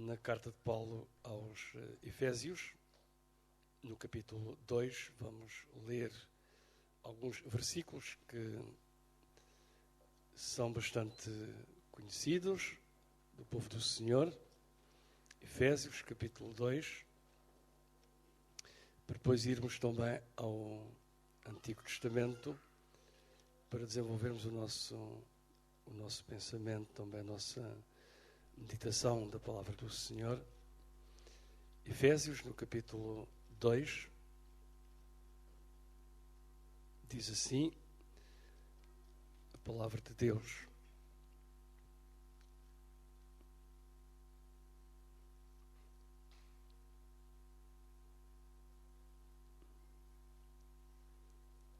na carta de Paulo aos Efésios, no capítulo 2, vamos ler alguns versículos que são bastante conhecidos do povo do Senhor. Efésios, capítulo 2, para depois irmos também ao Antigo Testamento, para desenvolvermos o nosso pensamento, também a nossa meditação da palavra do Senhor. Efésios, no capítulo 2, diz assim a palavra de Deus: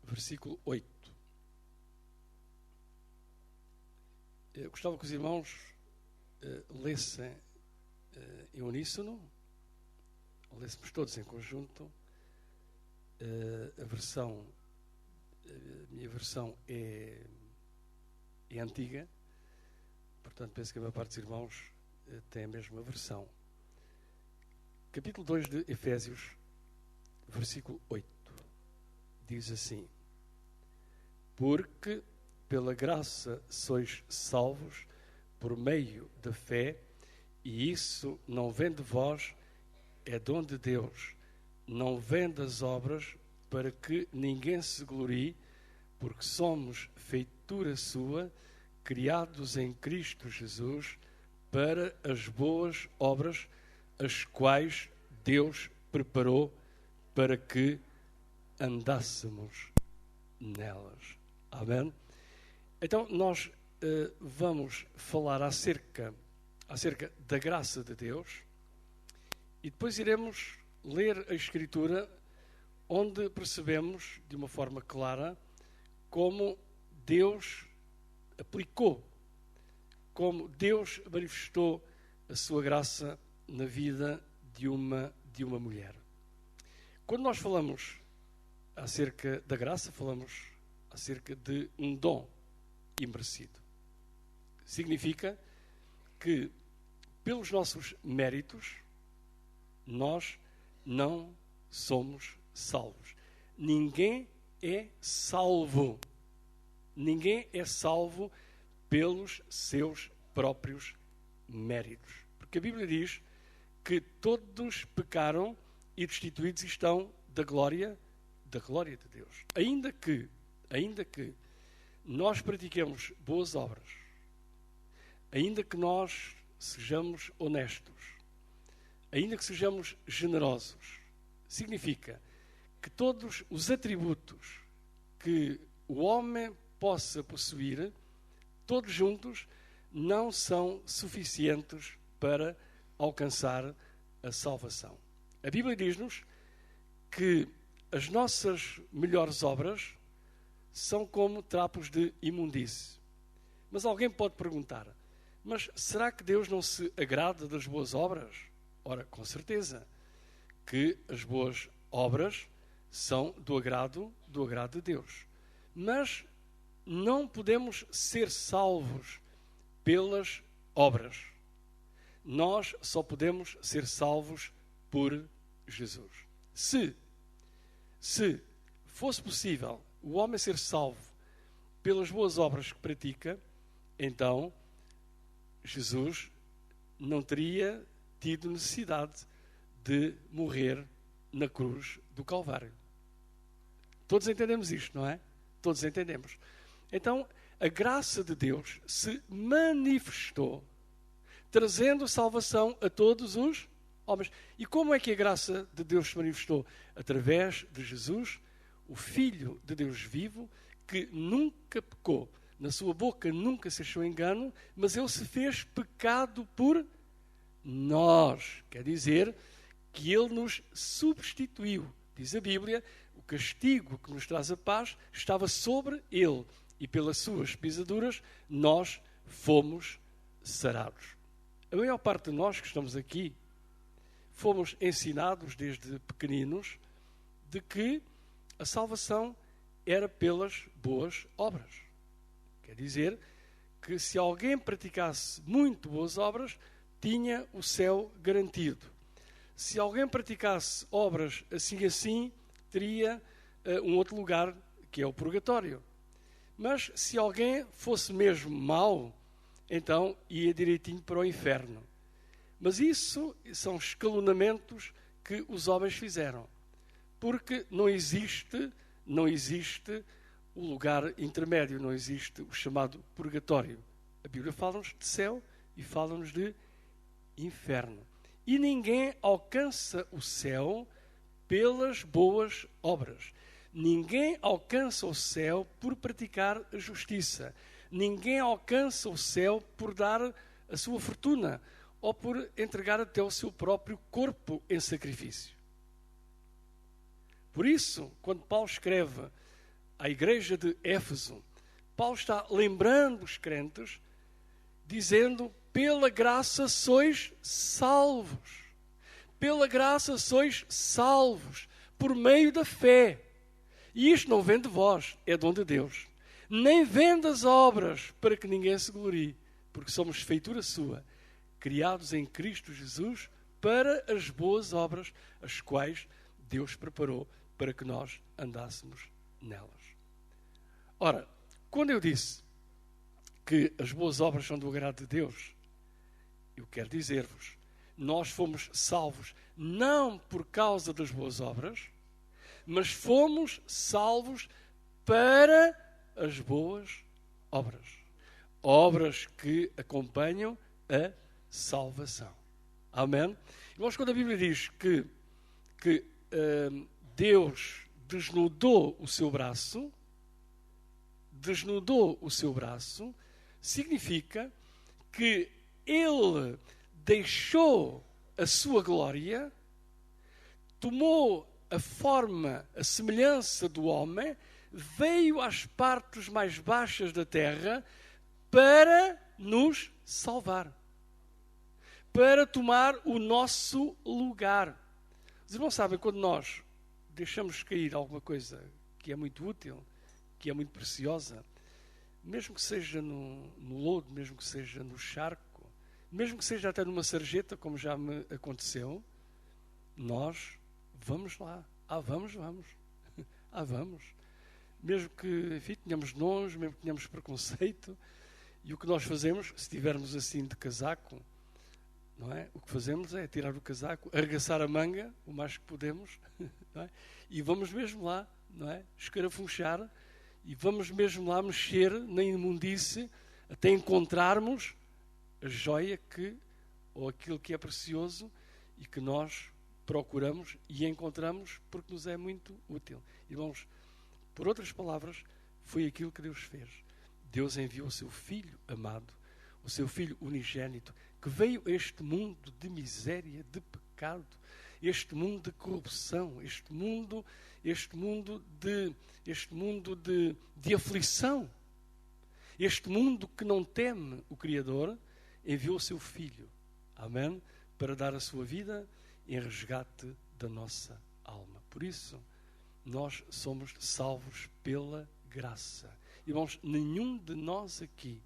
versículo 8. Eu gostava que os irmãos lessem em uníssono, lêssemos todos em conjunto. A minha versão é antiga, portanto penso que a maior parte dos irmãos tem a mesma versão. Capítulo 2 de Efésios, versículo 8, diz assim: porque pela graça sois salvos por meio da fé, e isso não vem de vós, é dom de Deus, não vem das obras, para que ninguém se glorie, porque somos feitura sua, criados em Cristo Jesus, para as boas obras, as quais Deus preparou para que andássemos nelas. Amém? Então, nós vamos falar acerca da graça de Deus e depois iremos ler a Escritura, onde percebemos de uma forma clara como Deus aplicou, como Deus manifestou a sua graça na vida de uma mulher. Quando nós falamos acerca da graça, falamos acerca de um dom imerecido. Significa que, pelos nossos méritos, nós não somos salvos. Ninguém é salvo. Ninguém é salvo pelos seus próprios méritos. Porque a Bíblia diz que todos pecaram e destituídos estão da glória de Deus. Ainda que nós pratiquemos boas obras, ainda que nós sejamos honestos, ainda que sejamos generosos, significa que todos os atributos que o homem possa possuir, todos juntos, não são suficientes para alcançar a salvação. A Bíblia diz-nos que as nossas melhores obras são como trapos de imundície. Mas alguém pode perguntar: mas será que Deus não se agrada das boas obras? Ora, com certeza que as boas obras são do agrado de Deus. Mas não podemos ser salvos pelas obras. Nós só podemos ser salvos por Jesus. Se fosse possível o homem ser salvo pelas boas obras que pratica, então Jesus não teria tido necessidade de morrer na cruz do Calvário. Todos entendemos isto, não é? Todos entendemos. Então, a graça de Deus se manifestou, trazendo salvação a todos os homens. E como é que a graça de Deus se manifestou? Através de Jesus, o Filho de Deus vivo, que nunca pecou, na sua boca nunca se achou engano, mas ele se fez pecado por nós. Quer dizer que ele nos substituiu. Diz a Bíblia, o castigo que nos traz a paz estava sobre ele, e pelas suas pisaduras nós fomos sarados. A maior parte de nós que estamos aqui fomos ensinados desde pequeninos de que a salvação era pelas boas obras. Quer dizer que se alguém praticasse muito boas obras, tinha o céu garantido. Se alguém praticasse obras assim, teria um outro lugar, que é o purgatório. Mas se alguém fosse mesmo mau, então ia direitinho para o inferno. Mas isso são escalonamentos que os homens fizeram. Porque não existe o lugar intermédio, não existe o chamado purgatório. A Bíblia fala-nos de céu e fala-nos de inferno. E ninguém alcança o céu pelas boas obras. Ninguém alcança o céu por praticar a justiça. Ninguém alcança o céu por dar a sua fortuna ou por entregar até o seu próprio corpo em sacrifício. Por isso, quando Paulo escreve à igreja de Éfeso, Paulo está lembrando os crentes, dizendo: pela graça sois salvos. Pela graça sois salvos, por meio da fé. E isto não vem de vós, é dom de Deus. Nem vem das obras, para que ninguém se glorie, porque somos feitura sua, criados em Cristo Jesus para as boas obras, as quais Deus preparou para que nós andássemos nelas. Ora, quando eu disse que as boas obras são do agrado de Deus, eu quero dizer-vos, nós fomos salvos não por causa das boas obras, mas fomos salvos para as boas obras. Obras que acompanham a salvação. Amém? Irmãos, quando a Bíblia diz que Deus desnudou o seu braço, significa que Ele deixou a sua glória, tomou a forma, a semelhança do homem, veio às partes mais baixas da terra para nos salvar, para tomar o nosso lugar. Os irmãos sabem, quando nós deixamos cair alguma coisa que é muito útil, que é muito preciosa, mesmo que seja no lodo, mesmo que seja no charco, mesmo que seja até numa sarjeta, como já me aconteceu, nós vamos lá. Vamos. Vamos. Mesmo que, enfim, tenhamos nojo, mesmo que tenhamos preconceito, e o que nós fazemos, se estivermos assim de casaco, não é? O que fazemos é tirar o casaco, arregaçar a manga, o mais que podemos, não é? E vamos mesmo lá, não é? Escarafunchar, e vamos mesmo lá mexer na imundície, até encontrarmos a joia ou aquilo que é precioso e que nós procuramos e encontramos porque nos é muito útil. Irmãos, por outras palavras, foi aquilo que Deus fez. Deus enviou o seu Filho amado, o seu Filho unigênito, que veio a este mundo de miséria, de pecado, este mundo de corrupção, este mundo de aflição, este mundo que não teme o Criador, enviou o seu Filho, amém, para dar a sua vida em resgate da nossa alma. Por isso, nós somos salvos pela graça. Irmãos, nenhum de nós aqui,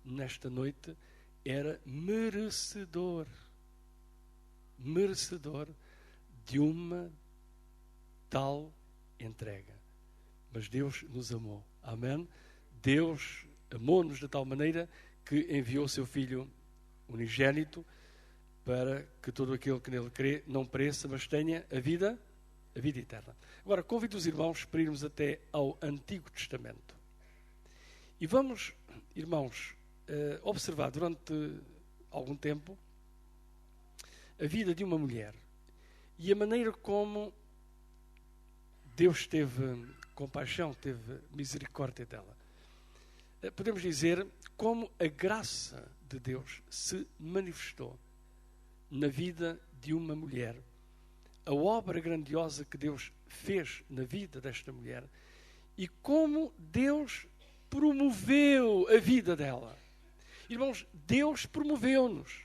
nesta noite, era merecedor de uma tal entrega. Mas Deus nos amou. Amém? Deus amou-nos de tal maneira que enviou o seu Filho unigênito para que todo aquele que nele crê não pereça, mas tenha a vida eterna. Agora, convido os irmãos para irmos até ao Antigo Testamento. E vamos, irmãos, observar durante algum tempo a vida de uma mulher e a maneira como Deus teve compaixão, teve misericórdia dela. Podemos dizer como a graça de Deus se manifestou na vida de uma mulher. A obra grandiosa que Deus fez na vida desta mulher e como Deus promoveu a vida dela. Irmãos, Deus promoveu-nos.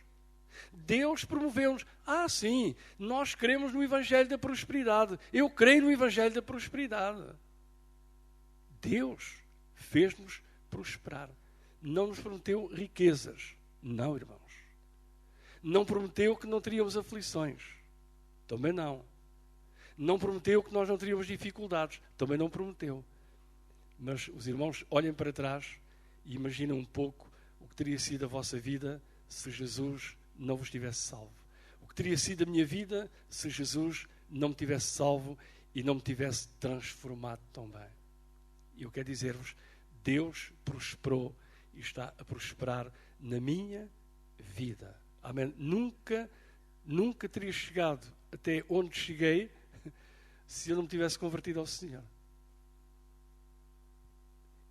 Sim, nós cremos no Evangelho da Prosperidade. Eu creio no Evangelho da Prosperidade. Deus fez-nos prosperar. Não nos prometeu riquezas. Não, irmãos. Não prometeu que não teríamos aflições. Também não. Não prometeu que nós não teríamos dificuldades. Também não prometeu. Mas os irmãos olhem para trás e imaginem um pouco o que teria sido a vossa vida se Jesus não vos tivesse salvo. O que teria sido a minha vida se Jesus não me tivesse salvo e não me tivesse transformado também. E eu quero dizer-vos, Deus prosperou e está a prosperar na minha vida. Amém? Nunca teria chegado até onde cheguei se eu não me tivesse convertido ao Senhor.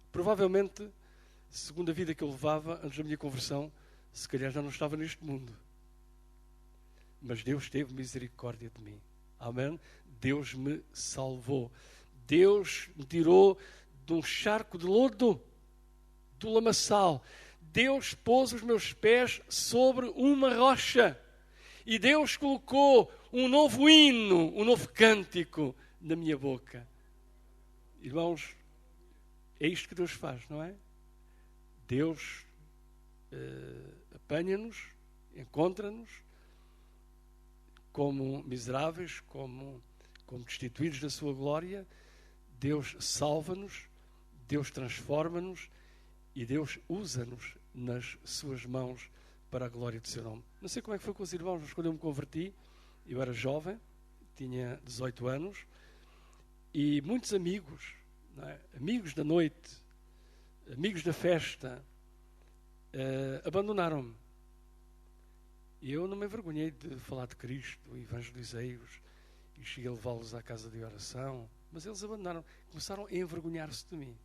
Provavelmente, segundo a vida que eu levava antes da minha conversão, se calhar já não estava neste mundo. Mas Deus teve misericórdia de mim. Amém? Deus me salvou. Deus me tirou de um charco de lodo, do lamaçal. Deus pôs os meus pés sobre uma rocha. E Deus colocou um novo hino, um novo cântico na minha boca. Irmãos, é isto que Deus faz, não é? Deus apanha-nos, encontra-nos como miseráveis, como destituídos da sua glória. Deus salva-nos, Deus transforma-nos e Deus usa-nos nas suas mãos para a glória do seu nome. Não sei como é que foi com os irmãos, mas quando eu me converti, eu era jovem, tinha 18 anos, e muitos amigos, não é? Amigos da noite, amigos da festa, abandonaram-me. E eu não me envergonhei de falar de Cristo, evangelizei-os e cheguei a levá-los à casa de oração, mas eles abandonaram, começaram a envergonhar-se de mim,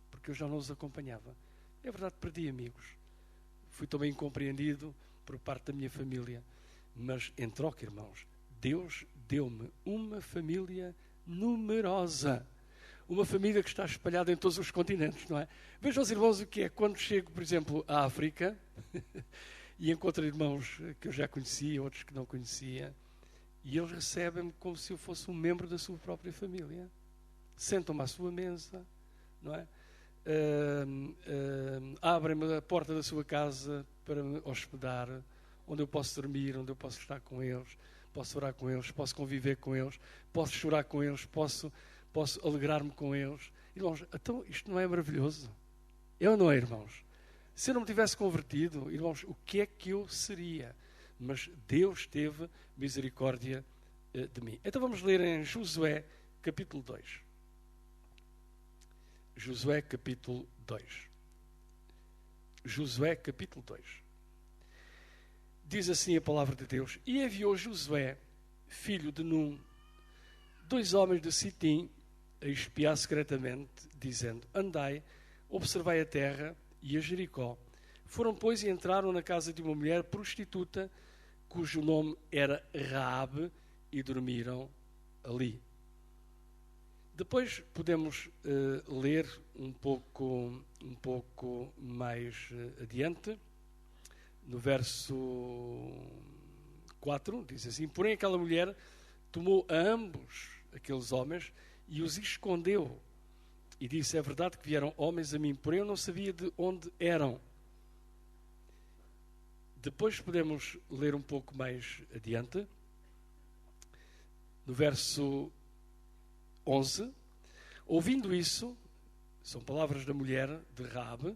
porque eu já não os acompanhava. É verdade, perdi amigos. Fui também incompreendido por parte da minha família. Mas, em troca, irmãos, Deus deu-me uma família numerosa. Uma família que está espalhada em todos os continentes, não é? Vejam os irmãos o que é. Quando chego, por exemplo, à África e encontro irmãos que eu já conhecia, outros que não conhecia, e eles recebem-me como se eu fosse um membro da sua própria família. Sentam-me à sua mesa, não é? Abrem-me a porta da sua casa para me hospedar, onde eu posso dormir, onde eu posso estar com eles, posso orar com eles, posso conviver com eles, posso chorar com eles, posso alegrar-me com eles. Irmãos, então isto não é maravilhoso? É ou não é, irmãos? Se eu não me tivesse convertido, irmãos, o que é que eu seria? Mas Deus teve misericórdia de mim. Então vamos ler em Josué, capítulo 2. Josué, capítulo 2. Josué, capítulo 2. Diz assim a palavra de Deus: E enviou Josué, filho de Num, 2 homens de Sitim, a espiar secretamente, dizendo: Andai, observai a terra e a Jericó. Foram, pois, e entraram na casa de uma mulher prostituta, cujo nome era Raabe, e dormiram ali. Depois podemos ler um pouco mais adiante, no verso 4, diz assim: Porém aquela mulher tomou a ambos aqueles homens e os escondeu, e disse: É verdade que vieram homens a mim, porém eu não sabia de onde eram. Depois podemos ler um pouco mais adiante, no verso 11, ouvindo isso, são palavras da mulher de Raabe,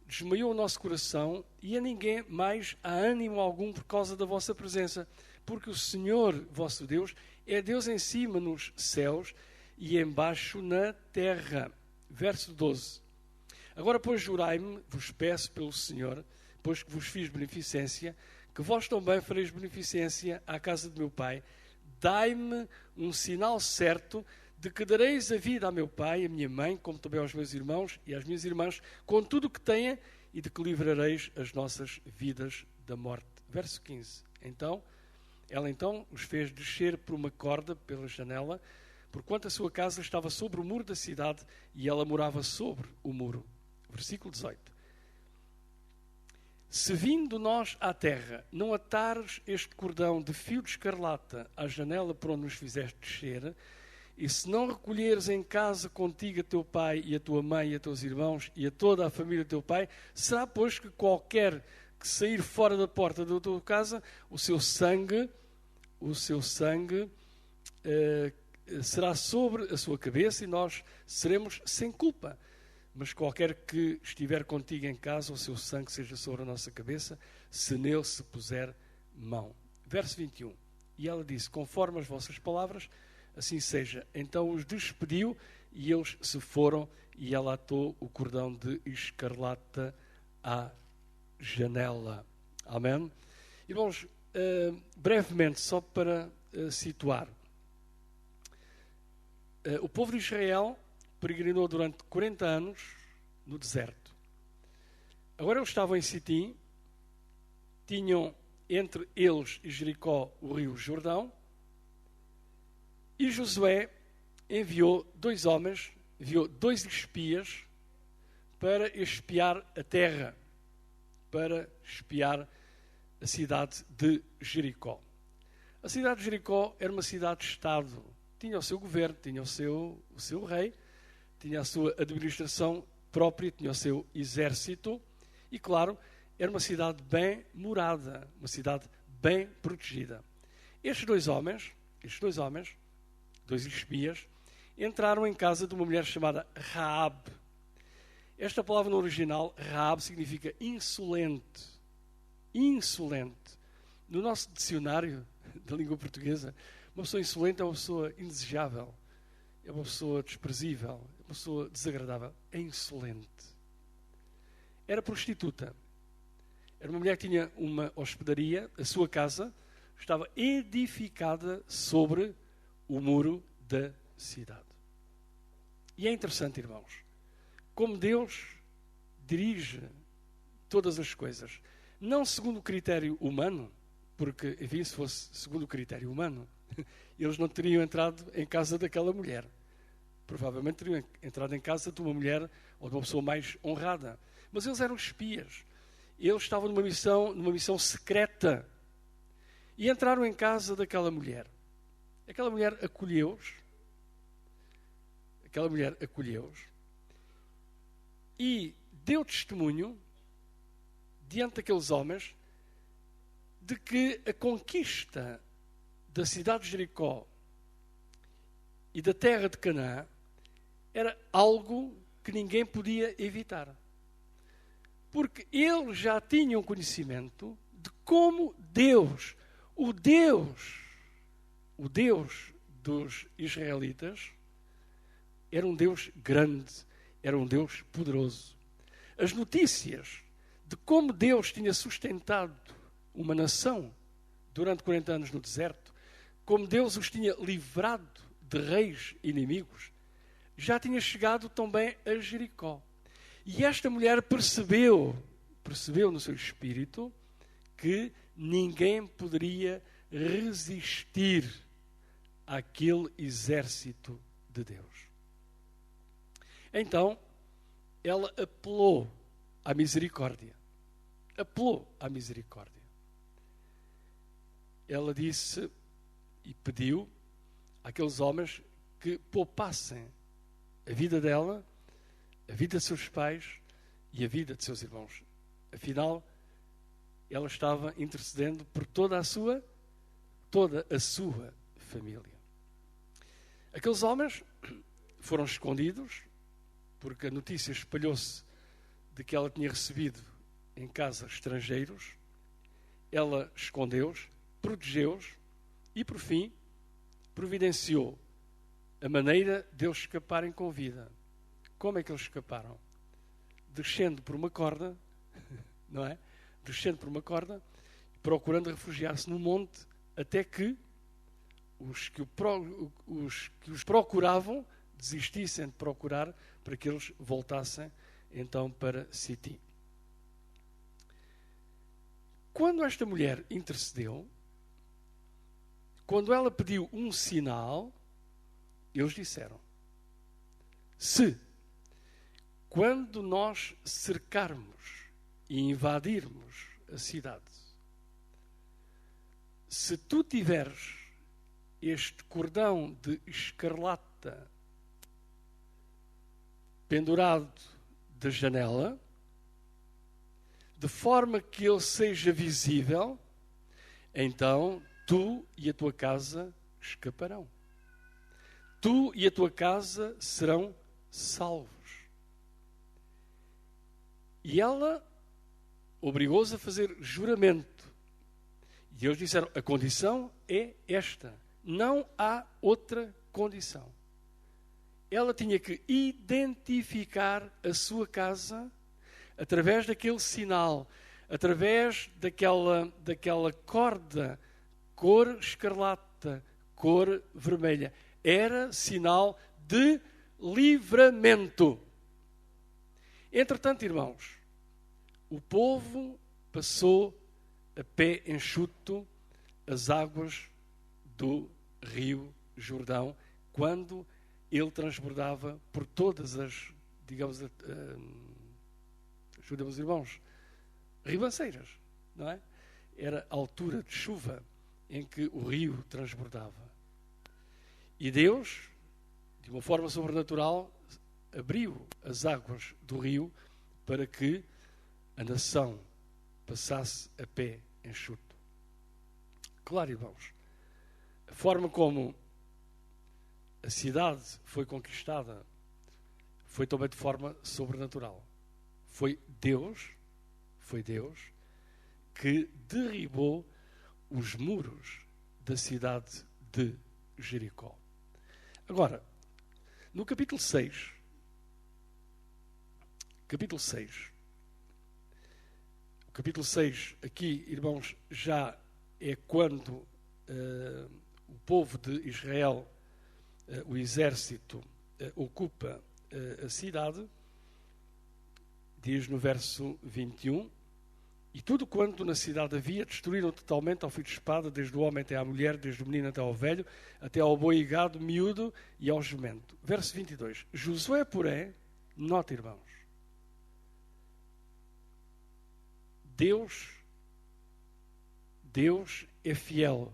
desmaiou o nosso coração e a ninguém mais há ânimo algum por causa da vossa presença, porque o Senhor, vosso Deus, é Deus em cima nos céus e embaixo na terra. Verso 12. Agora, pois, jurai-me, vos peço pelo Senhor, pois que vos fiz beneficência, que vós também fareis beneficência à casa de meu pai. Dai-me um sinal certo de que dareis a vida a meu pai, a minha mãe, como também aos meus irmãos e às minhas irmãs, com tudo o que tenha, e de que livrareis as nossas vidas da morte. Verso 15. Ela os fez descer por uma corda pela janela, porquanto a sua casa estava sobre o muro da cidade, e ela morava sobre o muro. Versículo 18. Se vindo nós à terra, não atares este cordão de fio de escarlata à janela por onde nos fizeste descer, e se não recolheres em casa contigo a teu pai e a tua mãe e a teus irmãos e a toda a família do teu pai, será, pois, que qualquer que sair fora da porta da tua casa, o seu sangue será sobre a sua cabeça e nós seremos sem culpa. Mas qualquer que estiver contigo em casa, o seu sangue seja sobre a nossa cabeça, se nele se puser mão. Verso 21. E ela disse, conforme as vossas palavras, assim seja. Então os despediu e eles se foram e ela atou o cordão de escarlata à janela. Amém? Irmãos, brevemente, só para situar. O povo de Israel peregrinou durante 40 anos no deserto. Agora eles estavam em Sitim, tinham entre eles e Jericó o rio Jordão, e Josué enviou 2 homens, enviou 2 espias para espiar a terra, para espiar a cidade de Jericó. A cidade de Jericó era uma cidade-estado, tinha o seu governo, tinha o seu rei, tinha a sua administração própria, tinha o seu exército e, claro, era uma cidade bem morada, uma cidade bem protegida. Estes dois homens, 2 espias, entraram em casa de uma mulher chamada Raabe. Esta palavra no original, Raabe, significa insolente. Insolente. No nosso dicionário da língua portuguesa, uma pessoa insolente é uma pessoa indesejável, é uma pessoa desprezível, é uma pessoa desagradável. É insolente. Era prostituta. Era uma mulher que tinha uma hospedaria, a sua casa estava edificada sobre o muro da cidade. E é interessante, irmãos, como Deus dirige todas as coisas. Não segundo o critério humano, porque, enfim, se fosse segundo o critério humano, eles não teriam entrado em casa daquela mulher. Provavelmente teriam entrado em casa de uma mulher ou de uma pessoa mais honrada. Mas eles eram espias. Eles estavam numa missão secreta. E entraram em casa daquela mulher. Aquela mulher acolheu-os. E deu testemunho diante daqueles homens de que a conquista da cidade de Jericó e da terra de Canaã era algo que ninguém podia evitar. Porque eles já tinham conhecimento de como Deus, o Deus dos israelitas, era um Deus grande, era um Deus poderoso. As notícias de como Deus tinha sustentado uma nação durante 40 anos no deserto, como Deus os tinha livrado de reis inimigos, já tinha chegado também a Jericó. E esta mulher percebeu no seu espírito que ninguém poderia resistir àquele exército de Deus. Então, ela apelou à misericórdia. Ela disse e pediu àqueles homens que poupassem a vida dela, a vida de seus pais e a vida de seus irmãos. Afinal, ela estava intercedendo por toda a sua família. Aqueles homens foram escondidos, porque a notícia espalhou-se de que ela tinha recebido em casa estrangeiros. Ela escondeu-os, protegeu-os e, por fim, providenciou a maneira de eles escaparem com vida. Como é que eles escaparam? Descendo por uma corda, não é? Descendo por uma corda, procurando refugiar-se no monte, até que os que os procuravam desistissem de procurar, para que eles voltassem então para Sitim. Quando esta mulher intercedeu, quando ela pediu um sinal, eles disseram: se, quando nós cercarmos e invadirmos a cidade, se tu tiveres este cordão de escarlata pendurado da janela, de forma que ele seja visível, então tu e a tua casa escaparão. Tu e a tua casa serão salvos. E ela obrigou-os a fazer juramento. E eles disseram, a condição é esta. Não há outra condição. Ela tinha que identificar a sua casa através daquele sinal, através daquela corda, cor escarlata, cor vermelha. Era sinal de livramento. Entretanto, irmãos, o povo passou a pé enxuto as águas do rio Jordão, quando ele transbordava por todas as, digamos, ajuda-me, irmãos, ribanceiras, não é? Era a altura de chuva em que o rio transbordava. E Deus, de uma forma sobrenatural, abriu as águas do rio para que a nação passasse a pé enxuto. Claro, irmãos, a forma como a cidade foi conquistada foi também de forma sobrenatural. Foi Deus que derribou os muros da cidade de Jericó. Agora, no capítulo 6, o capítulo 6, aqui, irmãos, já é quando o povo de Israel, o exército, ocupa a cidade. Diz no verso 21, e tudo quanto na cidade havia, destruíram totalmente ao fio de espada, desde o homem até à mulher, desde o menino até ao velho, até ao boi e gado, miúdo e ao jumento. Verso 22, Josué, porém, nota, irmãos, Deus é fiel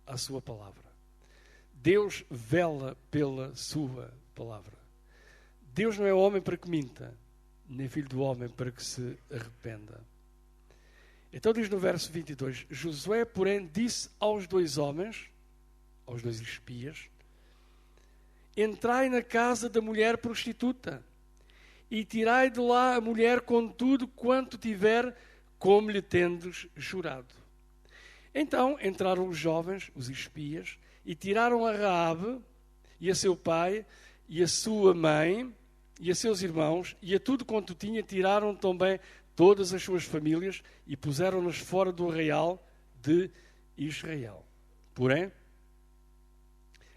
à sua palavra. Deus vela pela sua palavra. Deus não é homem para que minta, nem filho do homem para que se arrependa. Então diz no verso 22, Josué, porém, disse aos dois homens, aos dois espias, entrai na casa da mulher prostituta e tirai de lá a mulher com tudo quanto tiver, como lhe tendes jurado. Então entraram os jovens, os espias, e tiraram a Raabe e a seu pai e a sua mãe e a seus irmãos, e a tudo quanto tinha, tiraram também todas as suas famílias e puseram-nas fora do arraial de Israel. Porém,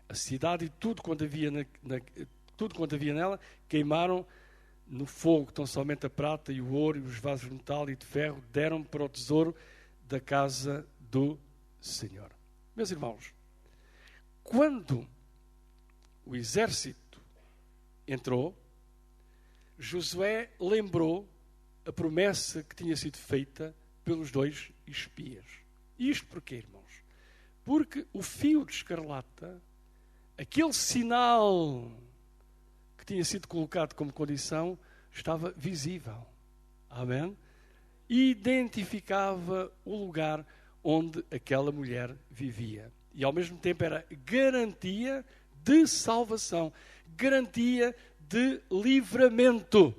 a cidade e tudo quanto havia, tudo quanto havia nela, queimaram no fogo tão somente a prata e o ouro e os vasos de metal e de ferro, deram para o tesouro da casa do Senhor. Meus irmãos, quando o exército entrou, Josué lembrou a promessa que tinha sido feita pelos dois espias. E isto porquê, irmãos? Porque o fio de escarlata, aquele sinal que tinha sido colocado como condição, estava visível. Amém? Identificava o lugar onde aquela mulher vivia. E ao mesmo tempo era garantia de salvação, garantia de livramento.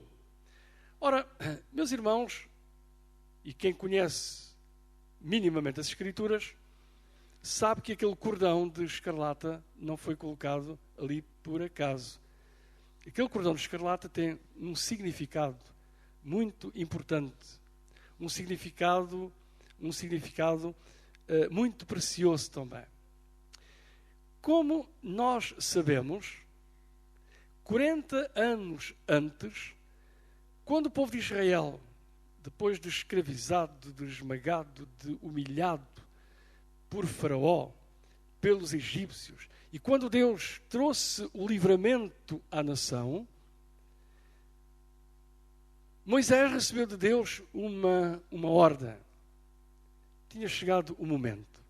Ora, meus irmãos, e quem conhece minimamente as Escrituras, sabe que aquele cordão de escarlata não foi colocado ali por acaso. Aquele cordão de escarlata tem um significado muito importante, um significado muito precioso também. Como nós sabemos, 40 anos antes, quando o povo de Israel, depois de escravizado, de esmagado, de humilhado por Faraó, pelos egípcios, e quando Deus trouxe o livramento à nação, Moisés recebeu de Deus uma ordem. Tinha chegado o momento.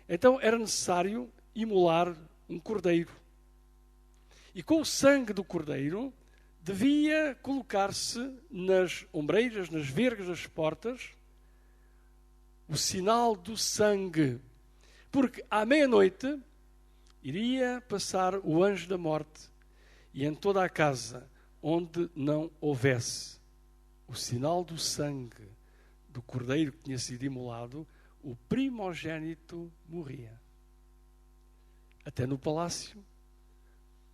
Então era necessário imolar um cordeiro. E com o sangue do cordeiro devia colocar-se nas ombreiras, nas vergas das portas, o sinal do sangue. Porque à meia-noite iria passar o anjo da morte, e em toda a casa onde não houvesse o sinal do sangue do cordeiro que tinha sido imolado, o primogênito morria. Até no palácio,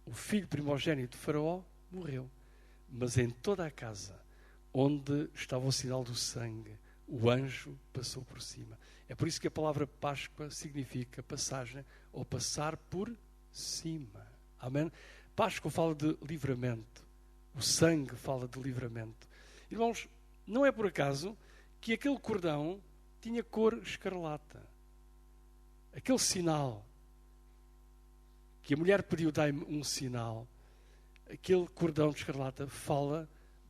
o filho primogênito de Faraó morreu. Mas em toda a casa onde estava o sinal do sangue, o anjo passou por cima. É por isso que a palavra Páscoa significa passagem ou passar por cima. Amém? Páscoa fala de livramento. O sangue fala de livramento. Irmãos, não é por acaso que aquele cordão tinha cor escarlata. Aquele sinal que a mulher pediu, dai-me um sinal. Aquele cordão de escarlata fala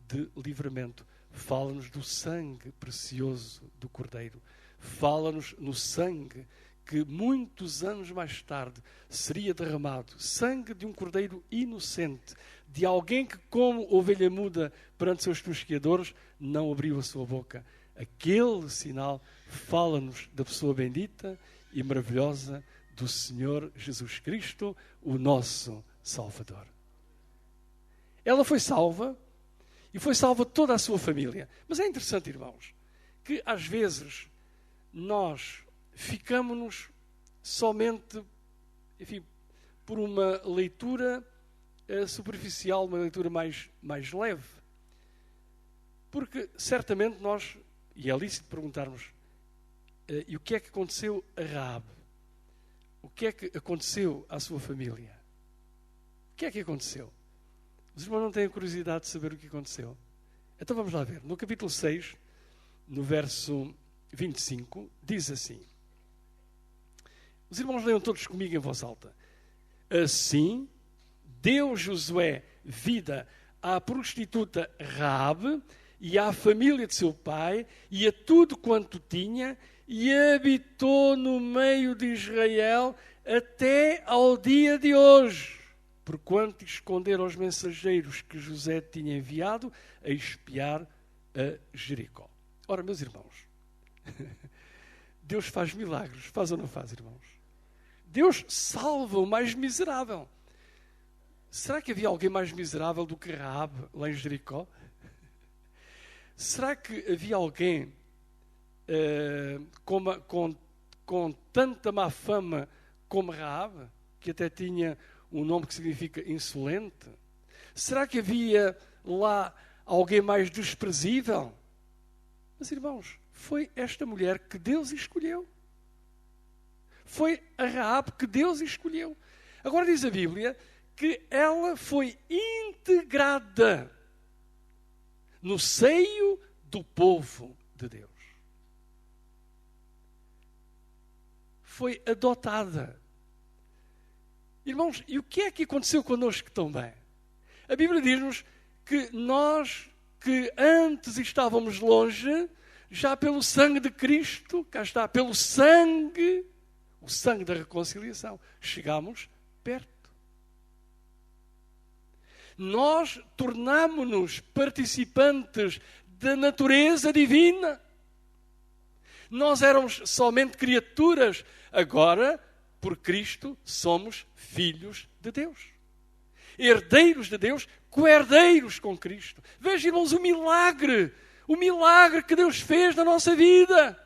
de livramento. Fala-nos do sangue precioso do Cordeiro. Fala-nos no sangue que muitos anos mais tarde seria derramado. Sangue de um Cordeiro inocente, de alguém que, como ovelha muda perante seus tosquiadores, não abriu a sua boca. Aquele sinal fala-nos da pessoa bendita e maravilhosa do Senhor Jesus Cristo, o nosso Salvador. Ela foi salva e foi salva toda a sua família. Mas é interessante, irmãos, que às vezes nós ficamos somente, enfim, por uma leitura superficial, uma leitura mais leve. Porque certamente nós, e é lícito perguntarmos, e o que é que aconteceu a Raabe? O que é que aconteceu à sua família? O que é que aconteceu? Os irmãos não têm curiosidade de saber o que aconteceu? Então vamos lá ver. No capítulo 6, no verso 25, diz assim. Os irmãos leiam todos comigo em voz alta. Assim, deu Josué vida à prostituta Raabe e à família de seu pai e a tudo quanto tinha, e habitou no meio de Israel até ao dia de hoje, porquanto esconderam os mensageiros que José tinha enviado a espiar a Jericó. Ora, meus irmãos, Deus faz milagres, faz ou não faz, irmãos? Deus salva o mais miserável. Será que havia alguém mais miserável do que Raabe lá em Jericó? Será que havia alguém com tanta má fama como Raabe, que até tinha um nome que significa insolente? Será que havia lá alguém mais desprezível? Mas, irmãos, foi esta mulher que Deus escolheu. Foi a Raabe que Deus escolheu. Agora diz a Bíblia que ela foi integrada no seio do povo de Deus. Foi adotada. Irmãos, e o que é que aconteceu connosco também? A Bíblia diz-nos que nós, que antes estávamos longe, já pelo sangue de Cristo, cá está, pelo sangue, o sangue da reconciliação, chegamos perto. Nós tornamo-nos participantes da natureza divina. Nós éramos somente criaturas, agora, por Cristo, somos filhos de Deus. Herdeiros de Deus, co-herdeiros com Cristo. Vejam, irmãos, o milagre que Deus fez na nossa vida.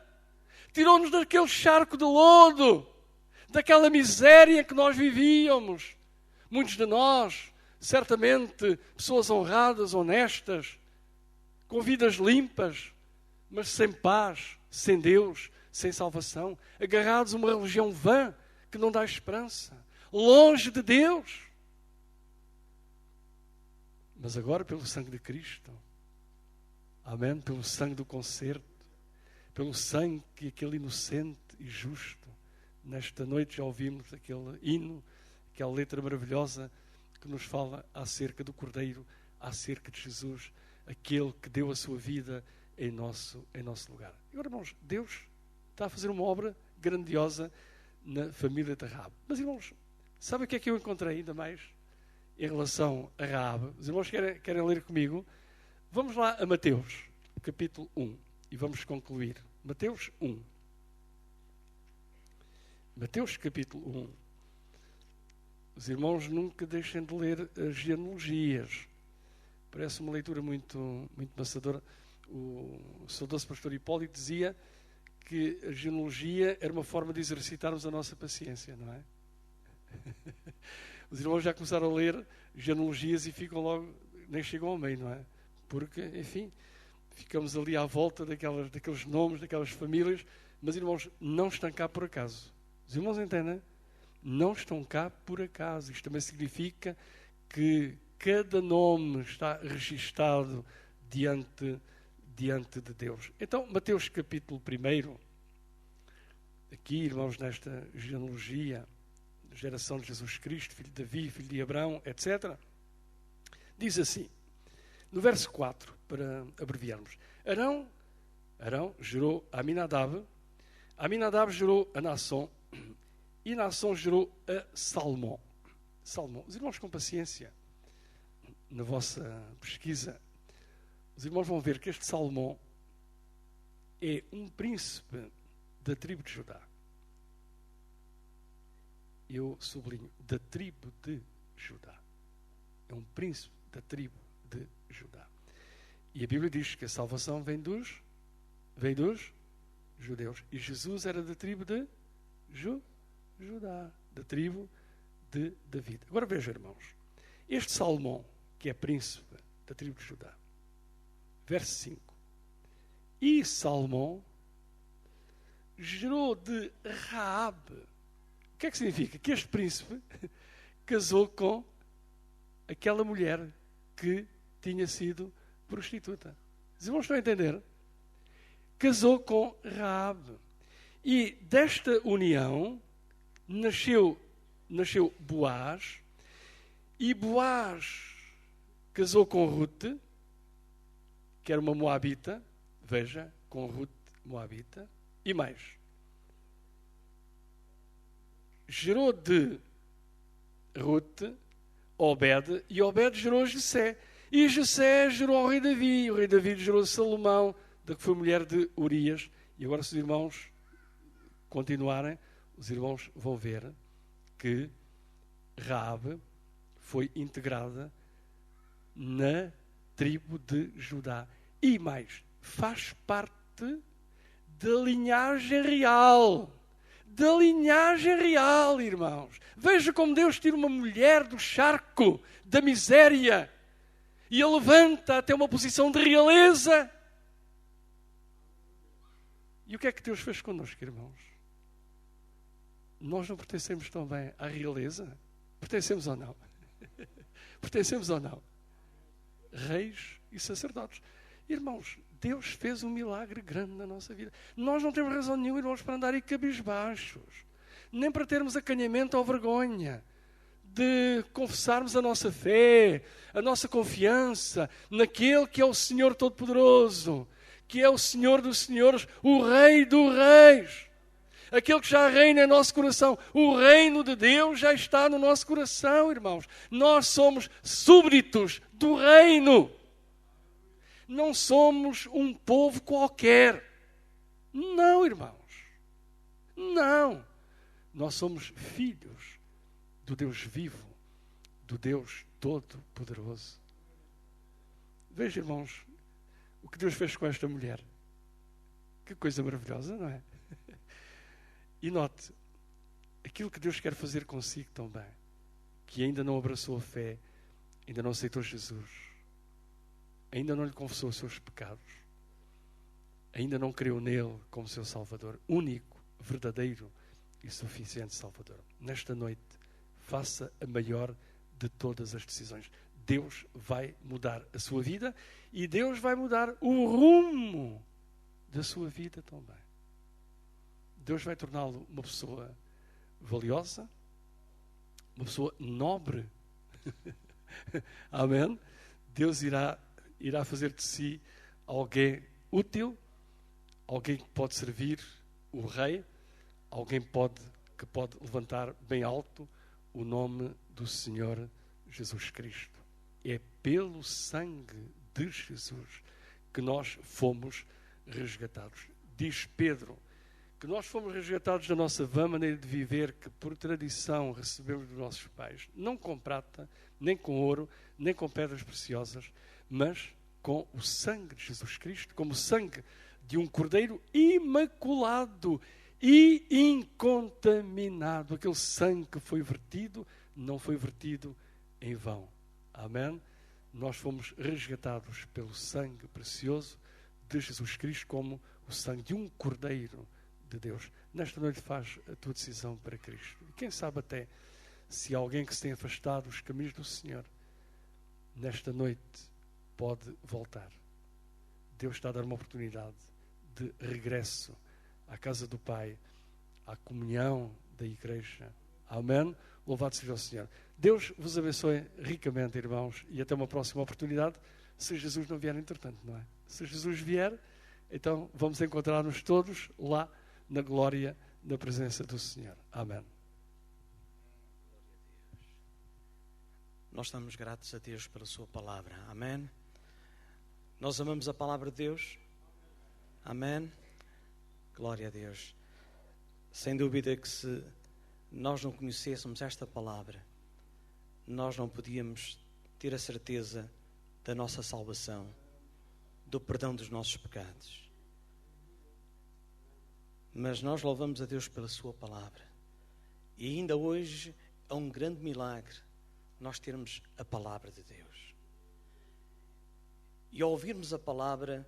Tirou-nos daquele charco de lodo, daquela miséria que nós vivíamos. Muitos de nós, certamente, pessoas honradas, honestas, com vidas limpas, mas sem paz, sem Deus, sem salvação, agarrados a uma religião vã que não dá esperança, longe de Deus. Mas agora, pelo sangue de Cristo, amém, pelo sangue do concerto, pelo sangue que aquele inocente e justo, nesta noite já ouvimos aquele hino, aquela letra maravilhosa que nos fala acerca do Cordeiro, acerca de Jesus, aquele que deu a sua vida em nosso lugar. E agora, irmãos, Deus está a fazer uma obra grandiosa na família de Raabe. Mas, irmãos, sabe o que é que eu encontrei ainda mais? em relação a Raabe. Os irmãos querem ler comigo? Vamos lá a Mateus, capítulo 1, e vamos concluir. Mateus 1. Mateus, capítulo 1. Os irmãos nunca deixem de ler as genealogias. Parece uma leitura muito, muito maçadora. O saudoso pastor Hipólito dizia que a genealogia era uma forma de exercitarmos a nossa paciência, não é? Os irmãos já começaram a ler genealogias e ficam logo, nem chegam ao meio, não é? Porque, enfim, ficamos ali à volta daqueles nomes, daquelas famílias, mas, irmãos, não estão cá por acaso. Os irmãos entendem? Não estão cá por acaso. Isto também significa que cada nome está registado diante de Deus. Então, Mateus capítulo 1, aqui, irmãos, nesta genealogia, geração de Jesus Cristo, filho de Davi, filho de Abraão, etc., diz assim, no verso 4, para abreviarmos, Arão gerou Aminadab, Aminadab gerou a Naasson, e Naasson gerou a Salmão. Os irmãos, com paciência, na vossa pesquisa, os irmãos vão ver que este Salmão é um príncipe da tribo de Judá. Eu sublinho, da tribo de Judá. É um príncipe da tribo de Judá. E a Bíblia diz que a salvação vem dos judeus. E Jesus era da tribo de Judá, da tribo de David. Agora vejam, irmãos, este Salmão, que é príncipe da tribo de Judá, verso 5. E Salmão gerou de Raabe. O que é que significa? Que este príncipe casou com aquela mulher que tinha sido prostituta. Os irmãos estão a entender? Casou com Raabe. E desta união nasceu Boaz. E Boaz casou com Rute, que era uma moabita. Veja, com Rute, moabita. E mais. Gerou de Rute Obed, e Obed gerou Jessé. E Jessé gerou ao rei Davi, e o rei Davi gerou Salomão, da que foi mulher de Urias. E agora, se os irmãos continuarem, os irmãos vão ver que Raabe foi integrada na tribo de Judá. E mais, faz parte da linhagem real. Da linhagem real, irmãos. Veja como Deus tira uma mulher do charco, da miséria, e a levanta até uma posição de realeza. E o que é que Deus fez connosco, irmãos? Nós não pertencemos também à realeza? Pertencemos ou não? Pertencemos ou não? Reis e sacerdotes. Irmãos, Deus fez um milagre grande na nossa vida. Nós não temos razão nenhuma, irmãos, para andar aí cabisbaixos, nem para termos acanhamento ou vergonha de confessarmos a nossa fé, a nossa confiança naquele que é o Senhor Todo-Poderoso, que é o Senhor dos Senhores, o Rei dos Reis, aquele que já reina em nosso coração. O reino de Deus já está no nosso coração, irmãos. Nós somos súbditos do reino. Não somos um povo qualquer. Não, irmãos. Não. Nós somos filhos do Deus vivo, do Deus Todo-Poderoso. Veja, irmãos, o que Deus fez com esta mulher. Que coisa maravilhosa, não é? E note, aquilo que Deus quer fazer consigo também, que ainda não abraçou a fé, ainda não aceitou Jesus, ainda não lhe confessou os seus pecados, ainda não creu nele como seu Salvador, único, verdadeiro e suficiente Salvador. Nesta noite, faça a maior de todas as decisões. Deus vai mudar a sua vida e Deus vai mudar o rumo da sua vida também. Deus vai torná-lo uma pessoa valiosa, uma pessoa nobre. Amém? Deus irá fazer de si alguém útil, alguém que pode servir o rei, alguém que pode levantar bem alto o nome do Senhor Jesus Cristo. É pelo sangue de Jesus que nós fomos resgatados. Diz Pedro que nós fomos resgatados da nossa vã maneira de viver que por tradição recebemos dos nossos pais, não com prata, nem com ouro, nem com pedras preciosas, mas com o sangue de Jesus Cristo, como o sangue de um cordeiro imaculado e incontaminado. Aquele sangue que foi vertido, não foi vertido em vão. Amém? Nós fomos resgatados pelo sangue precioso de Jesus Cristo, como o sangue de um cordeiro de Deus. Nesta noite faz a tua decisão para Cristo. E quem sabe até, se alguém que se tem afastado dos caminhos do Senhor, nesta noite pode voltar. Deus está a dar uma oportunidade de regresso à casa do Pai, à comunhão da igreja. Amém? Louvado seja o Senhor. Deus vos abençoe ricamente, irmãos, e até uma próxima oportunidade, se Jesus não vier entretanto, não é? Se Jesus vier, então vamos encontrar-nos todos lá na glória, na presença do Senhor. Amém. Nós estamos gratos a Deus pela sua palavra. Amém. Nós amamos a palavra de Deus. Amém. Glória a Deus. Sem dúvida que se nós não conhecêssemos esta palavra, nós não podíamos ter a certeza da nossa salvação, do perdão dos nossos pecados. Mas nós louvamos a Deus pela sua palavra. E ainda hoje é um grande milagre nós termos a palavra de Deus. E ao ouvirmos a palavra,